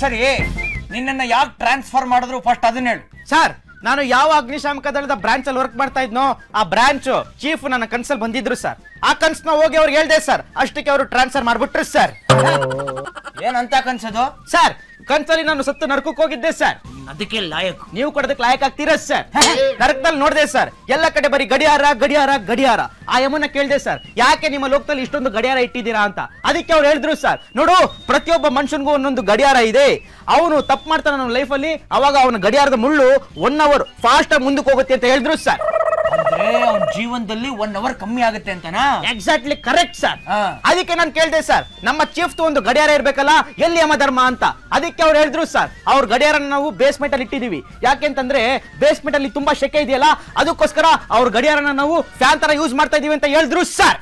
ಸರಿ, ನಿನ್ನನ್ನ ಯಾಕೆ ಟ್ರಾನ್ಸ್ಫರ್ ಮಾಡಿದ್ರು ಫಸ್ಟ್ ಅದನ್ನ ಹೇಳು. ಸರ್, ನಾನು ಯಾವ ಅಗ್ನಿಶಾಮಕ ದಳದ ಬ್ರಾಂಚ್ ಅಲ್ಲಿ ವರ್ಕ್ ಮಾಡ್ತಾ ಇದ್ನೋ ಆ ಬ್ರಾಂಚ್ ಚೀಫ್ ನನ್ನ ಕನ್ಸಲ್ ಬಂದಿದ್ರು ಸರ್. ಆ ಕನ್ಸ್ನ ಹೋಗಿ ಅವ್ರಿಗೆ ಹೇಳ್ದೆ ಸರ್, ಅಷ್ಟಕ್ಕೆ ಅವರು ಟ್ರಾನ್ಸ್ಫರ್ ಮಾಡ್ಬಿಟ್ರು ಸರ್. ಏನಂತ ಕನ್ಸದು? ಸರ್, ಕನ್ಸಲ್ಲಿ ನಾನು ಸತ್ತು ನರಕಕ್ಕೆ ಹೋಗಿದ್ದೆ ಸರ್. ಅದಕ್ಕೆ ಲಾಯಕ್. ನೀವು ಕೊಡೋದಕ್ಕೆ ಲಾಯಕ್ ಆಗ್ತೀರಾ ಸರ್? ನರಕದಲ್ಲಿ ನೋಡಿದೆ ಸರ್, ಎಲ್ಲ ಕಡೆ ಬರೀ ಗಡಿಯಾರ ಗಡಿಯಾರ ಗಡಿಯಾರ. ಆ ಯಮನ್ನ ಕೇಳಿದೆ ಸರ್, ಯಾಕೆ ನಿಮ್ಮ ಲೋಕದಲ್ಲಿ ಇಷ್ಟೊಂದು ಗಡಿಯಾರ ಇಟ್ಟಿದ್ದೀರಾ ಅಂತ. ಅದಕ್ಕೆ ಅವ್ರು ಹೇಳಿದ್ರು ಸರ್, ನೋಡು ಪ್ರತಿಯೊಬ್ಬ ಮನುಷ್ಯನಿಗೂ ಒಂದೊಂದು ಗಡಿಯಾರ ಇದೆ. ಅವನು ತಪ್ಪು ಮಾಡ್ತಾನೆ ನನ್ನ ಲೈಫಲ್ಲಿ, ಅವಾಗ ಅವನ ಗಡಿಯಾರದ ಮುಳ್ಳು 1 hour ಫಾಸ್ಟ್ ಆಗಿ ಮುಂದಕ್ಕೆ ಹೋಗುತ್ತೆ ಅಂತ ಹೇಳಿದ್ರು ಸರ್. ಅಂದ್ರೆ ಅವನ ಜೀವನದಲ್ಲಿ 1 hour ಕಮ್ಮಿ ಆಗುತ್ತೆ ಅಂತನಾ? Exactly correct sir. ಅದಕ್ಕೆ ನಾನು ಕೇಳಿದೆ ಸರ್, ನಮ್ಮ ಚೀಫ್ ಒಂದು ಗಡಿಯಾರ ಇರ್ಬೇಕಲ್ಲ, ಎಲ್ಲಿ ಯಮ ಧರ್ಮ ಅಂತ. ಅದಕ್ಕೆ ಅವ್ರು ಹೇಳಿದ್ರು ಸರ್, ಅವ್ರ ಗಡಿಯಾರನ ನಾವು ಬೇಸ್ಮೆಂಟ್ ಅಲ್ಲಿ ಇಟ್ಟಿದೀವಿ. ಯಾಕೆಂತಂದ್ರೆ ಬೇಸ್ಮೆಂಟ್ ಅಲ್ಲಿ ತುಂಬಾ ಶೆಕೆ ಇದೆಯಲ್ಲ, ಅದಕ್ಕೋಸ್ಕರ ಅವ್ರ ಗಡಿಯಾರನ ನಾವು ಫ್ಯಾನ್ ತರ ಯೂಸ್ ಮಾಡ್ತಾ ಇದೀವಿ ಅಂತ ಹೇಳಿದ್ರು ಸರ್.